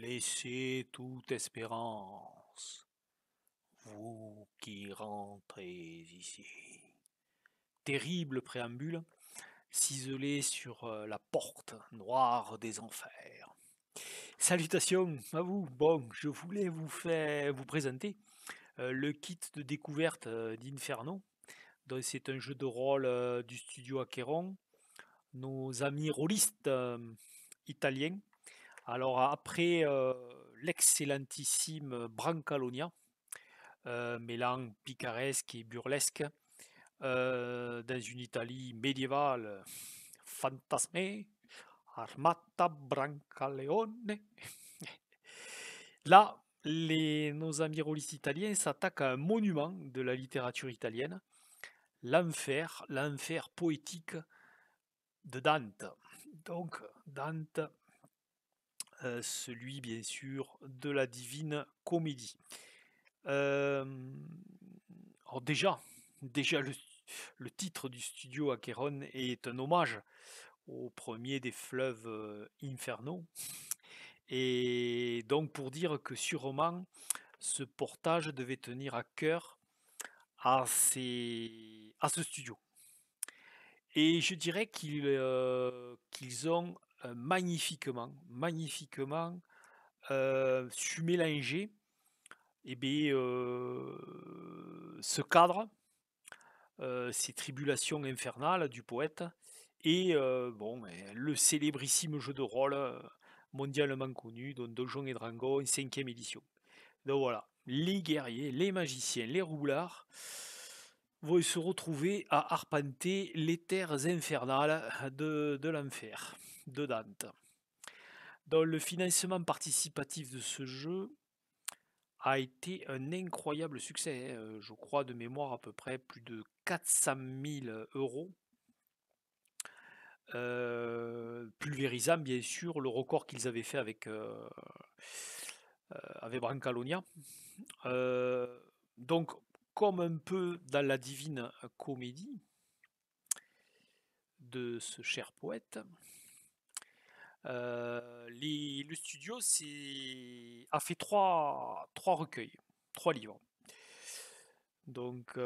Laissez toute espérance, vous qui rentrez ici. Terrible préambule, ciselé sur la porte noire des enfers. Salutations à vous. Bon, je voulais vous présenter le kit de découverte d'Inferno. Donc c'est un jeu de rôle du studio Acheron. Nos amis rôlistes italiens. Alors après l'excellentissime Brancalonia, mêlant picaresque et burlesque, dans une Italie médiévale fantasmée, Armata Brancaleone. Là, nos amis rôlistes italiens s'attaquent à un monument de la littérature italienne, l'enfer poétique de Dante. Donc, Dante, celui bien sûr de la Divine Comédie. Alors déjà le titre du studio Acheron est un hommage au premier des fleuves infernaux. Et donc pour dire que sûrement ce portage devait tenir à cœur à ce studio. Et je dirais qu'ils ont magnifiquement su mélanger ce cadre, ces tribulations infernales du poète, et le célébrissime jeu de rôle mondialement connu, dont Donjons et Dragons, 5e édition. Donc voilà, les guerriers, les magiciens, les roublards vont se retrouver à arpenter les terres infernales de l'enfer, de Dante. Donc le financement participatif de ce jeu a été un incroyable succès, hein. Je crois de mémoire à peu près plus de 400 000 euros, pulvérisant bien sûr le record qu'ils avaient fait avec Brancalonia. Donc, comme un peu dans la divine comédie de ce cher poète, le studio a fait trois recueils, trois livres. Donc,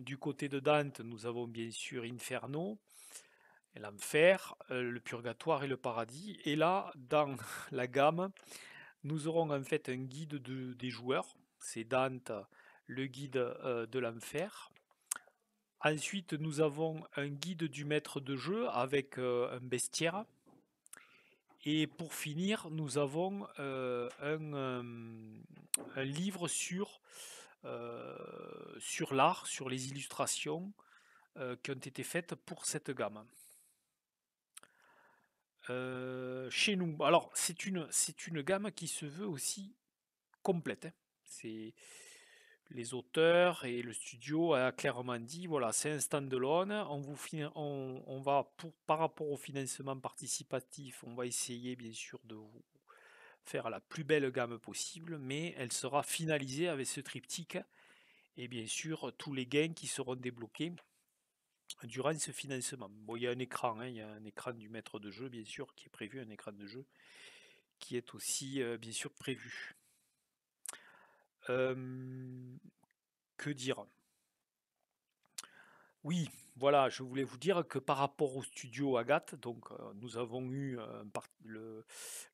du côté de Dante, nous avons bien sûr Inferno, l'enfer, le purgatoire et le paradis. Et là, dans la gamme, nous aurons en fait un guide des joueurs. C'est Dante, le guide de l'enfer. Ensuite, nous avons un guide du maître de jeu avec un bestiaire. Et pour finir, nous avons un livre sur l'art, sur les illustrations qui ont été faites pour cette gamme. Chez nous, alors c'est une gamme qui se veut aussi complète, hein. C'est les auteurs et le studio a clairement dit voilà, c'est un stand-alone. On va par rapport au financement participatif, on va essayer bien sûr de vous faire la plus belle gamme possible, mais elle sera finalisée avec ce triptyque et bien sûr tous les gains qui seront débloqués durant ce financement. Bon, il y a un écran, hein, il y a un écran du maître de jeu bien sûr qui est prévu, un écran de jeu qui est aussi bien sûr prévu. Que dire? Oui, voilà, je voulais vous dire que par rapport au studio Agathe, donc nous avons eu le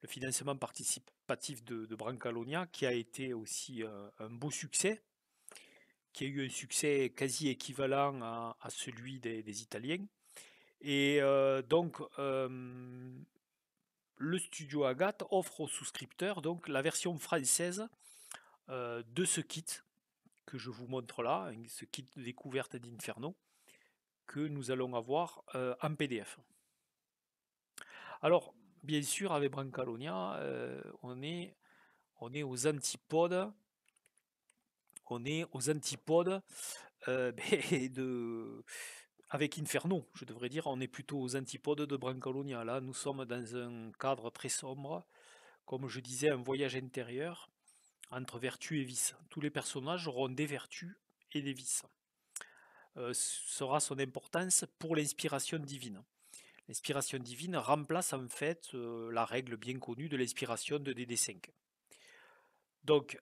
financement participatif de Brancalonia qui a été aussi un beau succès, qui a eu un succès quasi équivalent à celui des Italiens. Et donc, le studio Agathe offre aux souscripteurs donc la version française de ce kit que je vous montre là, hein, ce kit de découverte d'Inferno, que nous allons avoir en PDF. Alors, bien sûr, avec Brancalonia, on est aux antipodes, avec Inferno, je devrais dire, on est plutôt aux antipodes de Brancalonia. Là, nous sommes dans un cadre très sombre, comme je disais, un voyage intérieur entre vertus et vices. Tous les personnages auront des vertus et des vices. Sera son importance pour l'inspiration divine. L'inspiration divine remplace en fait la règle bien connue de l'inspiration de DD5. Donc,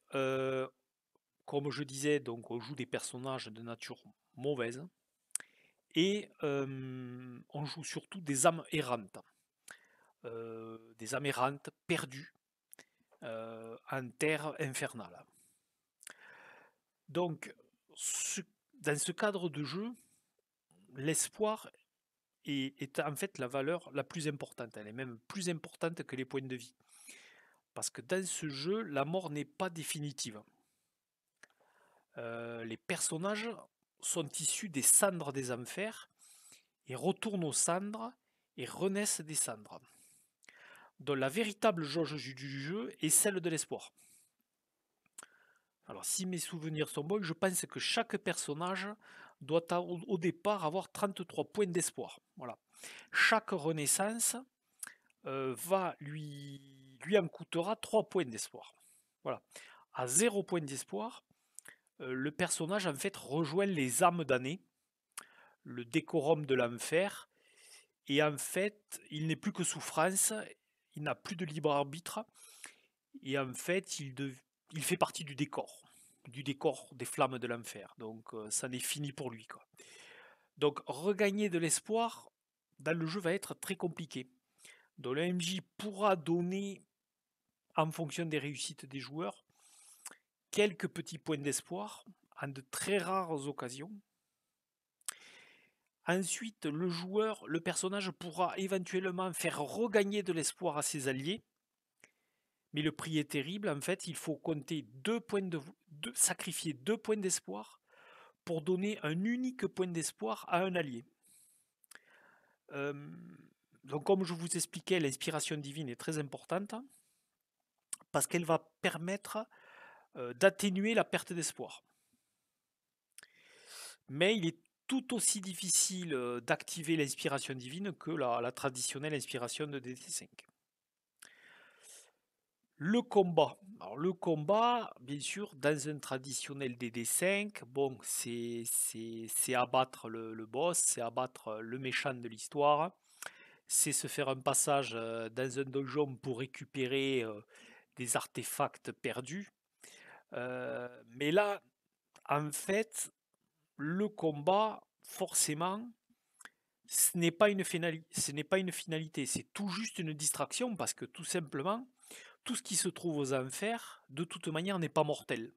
comme je disais, donc on joue des personnages de nature mauvaise et on joue surtout des âmes errantes perdues en terre infernale. Donc, dans ce cadre de jeu, l'espoir est en fait la valeur la plus importante. Elle est même plus importante que les points de vie. Parce que dans ce jeu, la mort n'est pas définitive. Les personnages sont issus des cendres des enfers et retournent aux cendres et renaissent des cendres. Donc la véritable jauge du jeu est celle de l'espoir. Alors si mes souvenirs sont bons, je pense que chaque personnage doit au départ avoir 33 points d'espoir. Voilà. Chaque renaissance lui en coûtera 3 points d'espoir. Voilà. À 0 point d'espoir, le personnage en fait rejoint les âmes damnées, le décorum de l'enfer, et en fait il n'est plus que souffrance, il n'a plus de libre arbitre, et en fait il fait partie du décor des flammes de l'enfer. Donc ça n'est fini pour lui, quoi. Donc regagner de l'espoir dans le jeu va être très compliqué. Donc le MJ pourra donner, en fonction des réussites des joueurs, quelques petits points d'espoir en de très rares occasions. Ensuite, le personnage pourra éventuellement faire regagner de l'espoir à ses alliés. Mais le prix est terrible, en fait, il faut compter sacrifier 2 points d'espoir pour donner un unique point d'espoir à un allié. Donc comme je vous expliquais, l'inspiration divine est très importante parce qu'elle va permettre d'atténuer la perte d'espoir. Mais il est tout aussi difficile d'activer l'inspiration divine que la traditionnelle inspiration de DT5. Le combat. Alors le combat, bien sûr, dans un traditionnel DD5, bon, c'est abattre le boss, c'est abattre le méchant de l'histoire, c'est se faire un passage dans un donjon pour récupérer des artefacts perdus. Mais là, en fait, le combat, forcément, ce n'est pas une finalité, c'est tout juste une distraction parce que tout simplement, tout ce qui se trouve aux enfers, de toute manière, n'est pas mortel.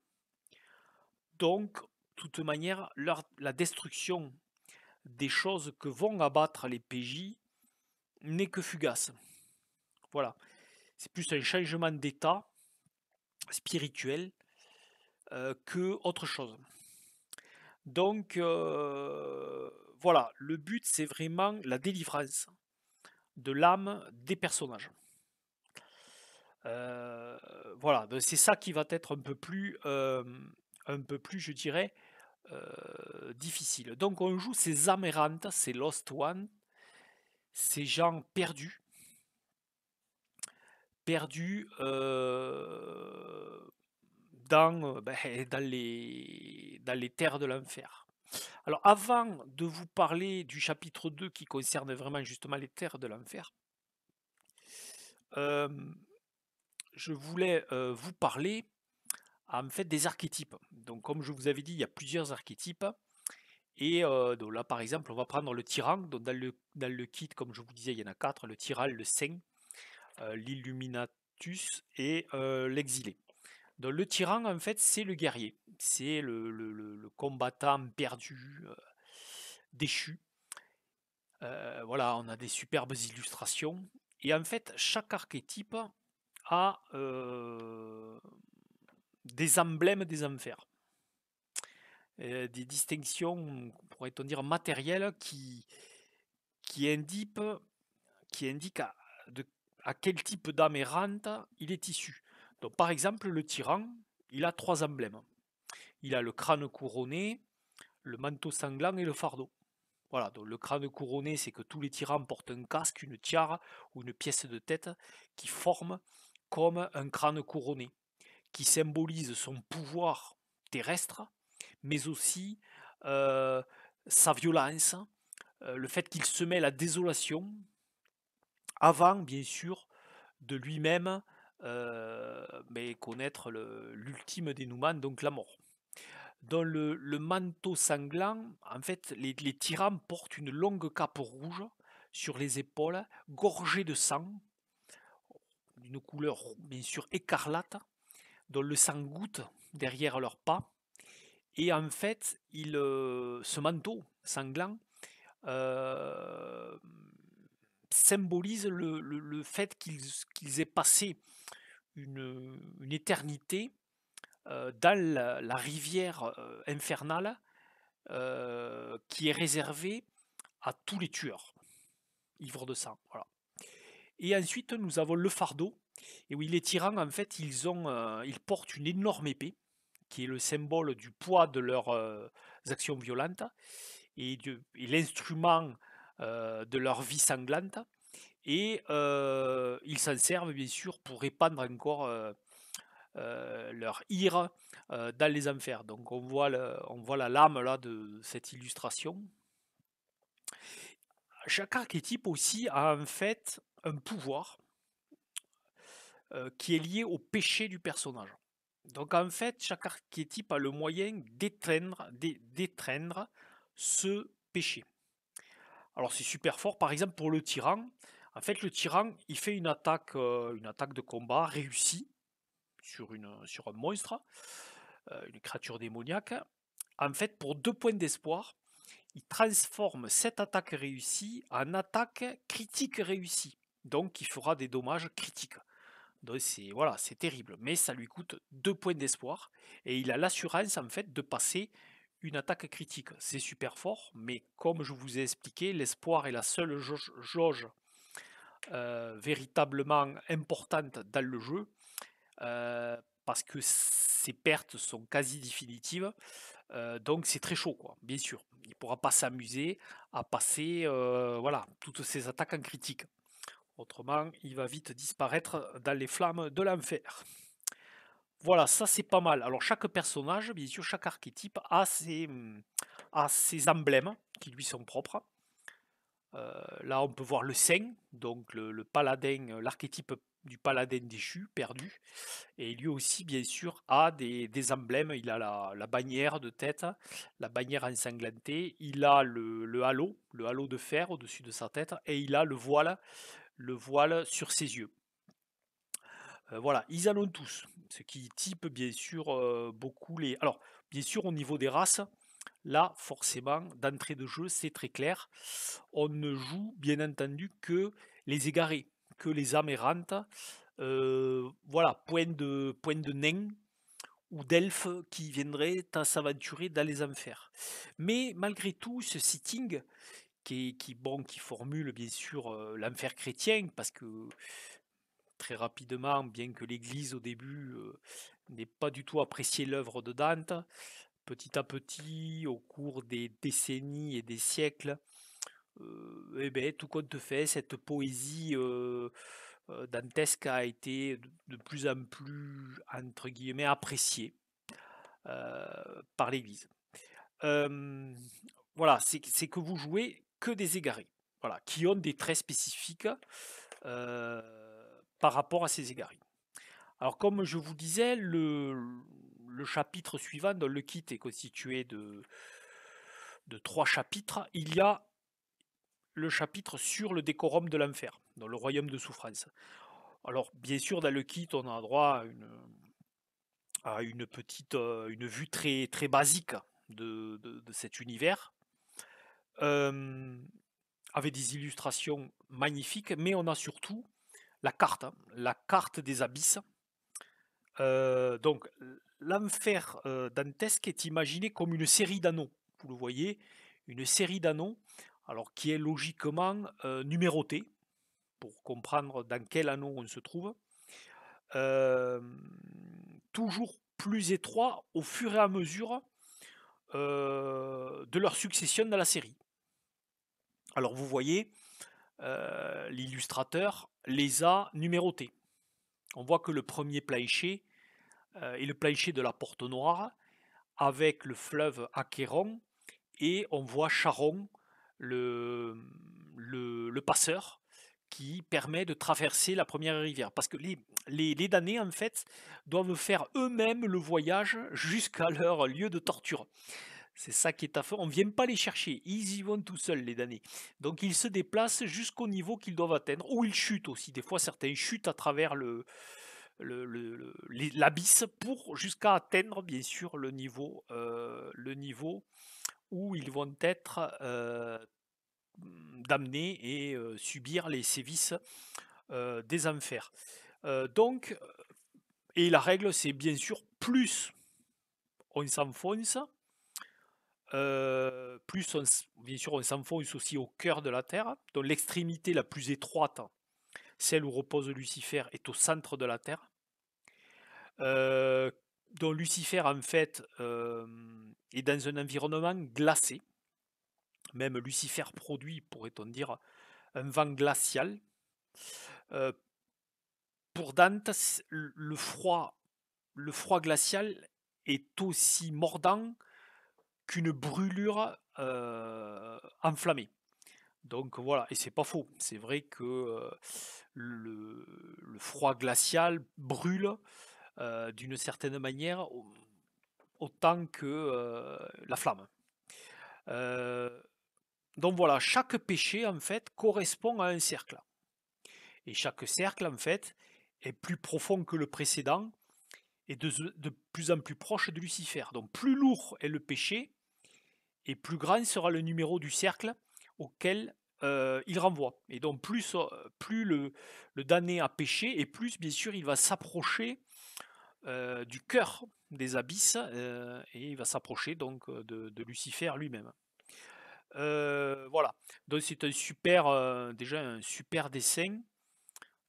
Donc, de toute manière, la destruction des choses que vont abattre les PJ n'est que fugace. Voilà. C'est plus un changement d'état spirituel que autre chose. Donc, voilà, le but, c'est vraiment la délivrance de l'âme des personnages. Voilà, c'est ça qui va être un peu plus, je dirais, difficile. Donc on joue ces âmes errantes, ces Lost One, ces gens perdus dans les terres de l'enfer. Alors avant de vous parler du chapitre 2 qui concerne vraiment justement les terres de l'enfer, je voulais vous parler en fait des archétypes. Donc comme je vous avais dit, il y a plusieurs archétypes. Et donc là, par exemple, on va prendre le tyran. Donc dans le kit, comme je vous disais, il y en a 4, le tyran, le saint, l'illuminatus et l'exilé. Donc le tyran, en fait, c'est le guerrier. C'est le combattant perdu, déchu. Voilà, on a des superbes illustrations. Et en fait, chaque archétype a des emblèmes des enfers. Des distinctions, pourrait-on dire, matérielles qui indiquent, à quel type d'âme errante il est issu. Donc, par exemple, le tyran, il a 3 emblèmes. Il a le crâne couronné, le manteau sanglant et le fardeau. Voilà, donc le crâne couronné, c'est que tous les tyrans portent un casque, une tiare ou une pièce de tête qui forme comme un crâne couronné, qui symbolise son pouvoir terrestre, mais aussi sa violence, le fait qu'il se met la désolation, avant bien sûr de lui-même mais connaître l'ultime dénouement, donc la mort. Dans le manteau sanglant, en fait, les tyrans portent une longue cape rouge sur les épaules, gorgée de sang, d'une couleur bien sûr écarlate, dont le sang goutte derrière leurs pas. Et en fait, ce manteau sanglant euh, symbolise le fait qu'ils aient passé une éternité dans la rivière infernale qui est réservée à tous les tueurs, ivres de sang. Voilà. Et ensuite, nous avons le fardeau. Et oui, les tyrans, en fait, ils portent une énorme épée, qui est le symbole du poids de leurs actions violentes et l'instrument de leur vie sanglante. Et ils s'en servent, bien sûr, pour répandre encore leur ire dans les enfers. Donc on voit la lame là de cette illustration. Chaque archétype aussi a en fait un pouvoir qui est lié au péché du personnage. Donc en fait, chaque archétype a le moyen d'étreindre ce péché. Alors c'est super fort, par exemple pour le tyran. En fait, le tyran, il fait une attaque de combat réussie sur un monstre, une créature démoniaque. En fait, pour 2 points d'espoir, il transforme cette attaque réussie en attaque critique réussie. Donc il fera des dommages critiques. Donc c'est voilà, c'est terrible, mais ça lui coûte 2 points d'espoir et il a l'assurance en fait de passer une attaque critique. C'est super fort, mais comme je vous ai expliqué, l'espoir est la seule jauge véritablement importante dans le jeu parce que ses pertes sont quasi définitives. Donc c'est très chaud, quoi, bien sûr. Il ne pourra pas s'amuser à passer voilà, toutes ses attaques en critique. Autrement, il va vite disparaître dans les flammes de l'enfer. Voilà, ça c'est pas mal. Alors chaque personnage, bien sûr, chaque archétype a ses emblèmes qui lui sont propres. Là, on peut voir le saint, donc le paladin, l'archétype du paladin déchu, perdu. Et lui aussi, bien sûr, a des emblèmes. Il a la bannière de tête, la bannière ensanglantée. Il a le halo de fer au-dessus de sa tête. Et il a le voile sur ses yeux. Voilà, ils en ont tous. Ce qui type, bien sûr, beaucoup les. Alors, bien sûr, au niveau des races, là, forcément, d'entrée de jeu, c'est très clair. On ne joue, bien entendu, que les égarés, que les âmes errantes. Voilà, point de nains ou d'elfes qui viendraient à s'aventurer dans les enfers. Mais malgré tout, ce sitting qui formule bien sûr l'enfer chrétien, parce que très rapidement, bien que l'Église au début n'ait pas du tout apprécié l'œuvre de Dante, petit à petit, au cours des décennies et des siècles, eh ben, tout compte fait, cette poésie dantesque a été de plus en plus, entre guillemets, appréciée euh, par l'Église. Euh, voilà, c'est que vous jouez que des égarés, voilà, qui ont des traits spécifiques euh, par rapport à ces égarés. Alors comme je vous disais, le chapitre suivant, dans le kit est constitué de 3 chapitres. Il y a le chapitre sur le décorum de l'enfer, dans le royaume de souffrance. Alors bien sûr, dans le kit, on a droit à une petite une vue très, très basique de cet univers, euh, avec des illustrations magnifiques, mais on a surtout la carte des abysses. Donc, l'enfer dantesque est imaginé comme une série d'anneaux. Vous le voyez, une série d'anneaux, alors qui est logiquement numéroté pour comprendre dans quel anneau on se trouve. Euh, Toujours plus étroit au fur et à mesure de leur succession dans la série. Alors, vous voyez, l'illustrateur les a numérotés. On voit que le premier plancher est le plancher de la Porte Noire, avec le fleuve Achéron, et on voit Charon, le passeur, qui permet de traverser la première rivière. Parce que les damnés, en fait, doivent faire eux-mêmes le voyage jusqu'à leur lieu de torture. C'est ça qui est affreux. On ne vient pas les chercher. Ils y vont tout seuls, les damnés. Donc ils se déplacent jusqu'au niveau qu'ils doivent atteindre. Ou ils chutent aussi. Des fois, certains chutent à travers l'abysse pour jusqu'à atteindre, bien sûr, le niveau où ils vont être damnés et subir les sévices des enfers. Donc, et la règle, c'est bien sûr, plus on s'enfonce, plus bien sûr on s'enfonce aussi au cœur de la Terre, donc l'extrémité la plus étroite, celle où repose Lucifer, est au centre de la Terre. Donc Lucifer, en fait, est dans un environnement glacé. Même Lucifer produit, pourrait-on dire, un vent glacial. Euh, pour Dante, le froid glacial est aussi mordant qu'une brûlure enflammée. Donc voilà, et c'est pas faux. C'est vrai que le froid glacial brûle d'une certaine manière autant que la flamme. Donc voilà, chaque péché en fait correspond à un cercle. Et chaque cercle en fait est plus profond que le précédent et de plus en plus proche de Lucifer. Donc plus lourd est le péché et plus grand sera le numéro du cercle auquel il renvoie. Et donc plus le damné a péché et plus bien sûr il va s'approcher du cœur des abysses et il va s'approcher donc de Lucifer lui-même. Voilà, donc c'est un super, déjà un super dessin,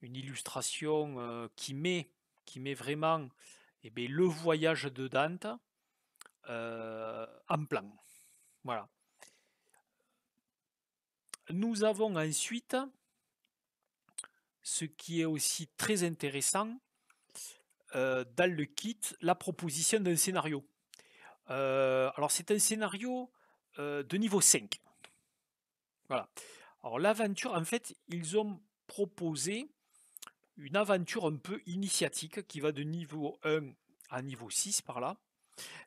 une illustration qui met vraiment le voyage de Dante en plan. Voilà. Nous avons ensuite, ce qui est aussi très intéressant, dans le kit, la proposition d'un scénario. Alors c'est un scénario de niveau 5. Voilà. Alors l'aventure, en fait, ils ont proposé une aventure un peu initiatique qui va de niveau 1 à niveau 6 par là.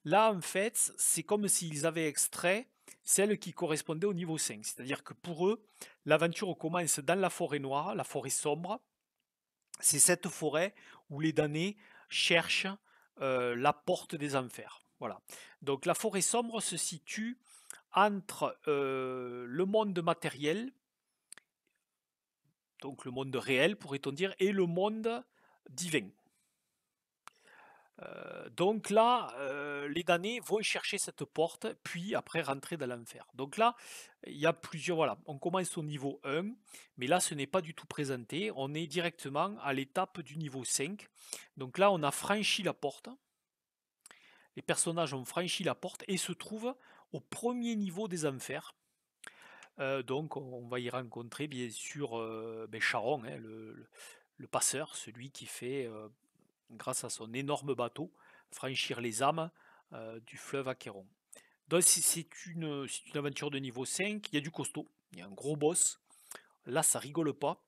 Là, en fait, c'est comme s'ils avaient extrait celle qui correspondait au niveau 5. C'est-à-dire que pour eux, l'aventure commence dans la forêt noire, la forêt sombre. C'est cette forêt où les damnés cherchent la porte des enfers. Voilà. Donc la forêt sombre se situe entre le monde matériel, donc le monde réel pourrait-on dire, et le monde divin. Donc là, les damnés vont chercher cette porte, puis après rentrer dans l'enfer. Donc là, il y a plusieurs. Voilà, on commence au niveau 1, mais là, ce n'est pas du tout présenté. On est directement à l'étape du niveau 5. Donc là, on a franchi la porte. Les personnages ont franchi la porte et se trouvent au premier niveau des enfers. Donc, on va y rencontrer bien sûr Charon, hein, le passeur, celui qui fait, grâce à son énorme bateau, franchir les âmes du fleuve Achéron. Donc c'est une aventure de niveau 5, il y a du costaud, il y a un gros boss, là ça rigole pas.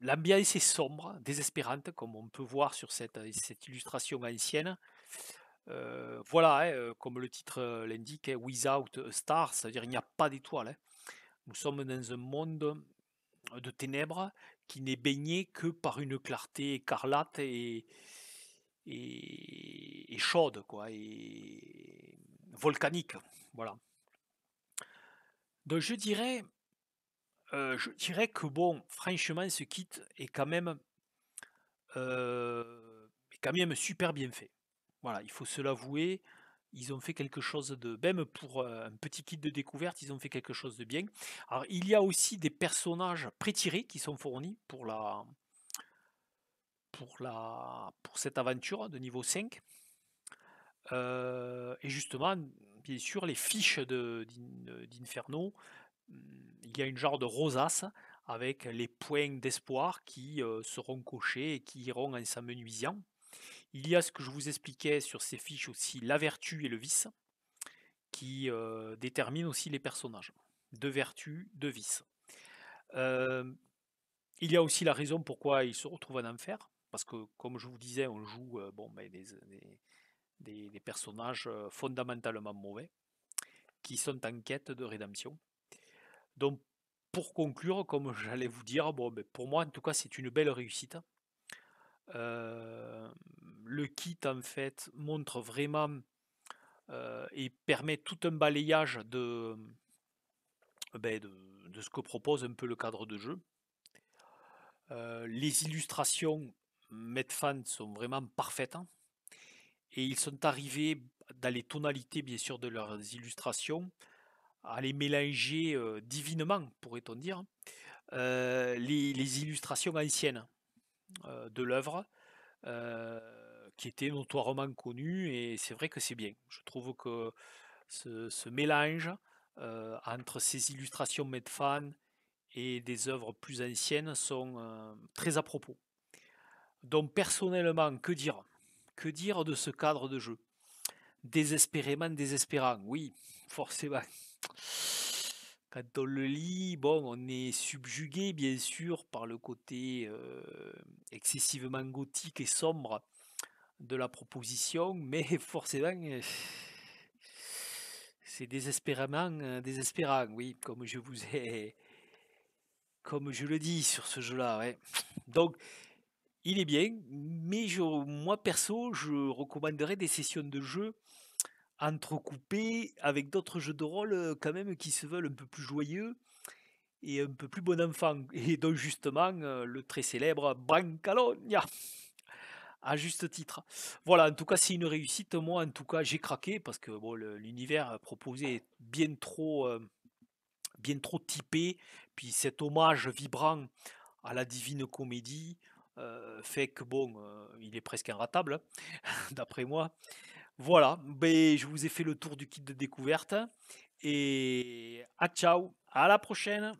L'ambiance est sombre, désespérante, comme on peut voir sur cette illustration ancienne. Voilà, hein, comme le titre l'indique, hein, Without a Star, c'est-à-dire il n'y a pas d'étoile. Hein. Nous sommes dans un monde de ténèbres qui n'est baigné que par une clarté écarlate et chaude, quoi, et volcanique. Voilà. Donc je dirais que bon, franchement, ce kit est quand même super bien fait. Voilà, il faut se l'avouer. Ils ont fait quelque chose de, même pour un petit kit de découverte, ils ont fait quelque chose de bien. Alors, il y a aussi des personnages pré-tirés qui sont fournis pour cette aventure de niveau 5. Et justement, bien sûr, les fiches d'Inferno, il y a une genre de rosace avec les points d'espoir qui seront cochés et qui iront en s'amenuisant. Il y a ce que je vous expliquais sur ces fiches aussi, la vertu et le vice, qui déterminent aussi les personnages. Deux vertus, deux vices. Hem, il y a aussi la raison pourquoi il se retrouve en enfer, parce que comme je vous disais, on joue, bon, ben, des personnages, fondamentalement mauvais, qui sont en quête de rédemption. Donc pour conclure, comme j'allais vous dire, bon, beh, pour moi en tout cas c'est une belle réussite. Heu, le kit en fait montre vraiment, et permet tout un balayage de ce que propose un peu le cadre de jeu. Les illustrations Medfan sont vraiment parfaites, hein, et ils sont arrivés dans les tonalités bien sûr de leurs illustrations, à les mélanger, divinement pourrait-on dire, les illustrations anciennes, de l'œuvre, heu, qui étaient notoirement connues et c'est vrai que c'est bien. Je trouve que ce mélange, entre ces illustrations Medfan et des œuvres plus anciennes sont, très à propos. Donc personnellement, que dire? Que dire de ce cadre de jeu? Désespérément désespérant, oui, forcément. Quand on le lit, bon, on est subjugué bien sûr par le côté excessivement gothique et sombre de la proposition, mais forcément, c'est désespérément désespérant, oui, comme je le dis sur ce jeu-là, ouais. Donc, il est bien, mais moi perso, je recommanderais des sessions de jeu entrecoupées avec d'autres jeux de rôle quand même qui se veulent un peu plus joyeux et un peu plus bon enfant. Et donc justement, le très célèbre Brancalonia, à juste titre. Voilà, en tout cas, c'est une réussite. Moi, en tout cas, j'ai craqué parce que bon, l'univers proposé est bien trop typé. Puis cet hommage vibrant à la Divine Comédie fait que bon, il est presque inratable, hein, d'après moi. Voilà, ben, je vous ai fait le tour du kit de découverte et à ciao, à la prochaine.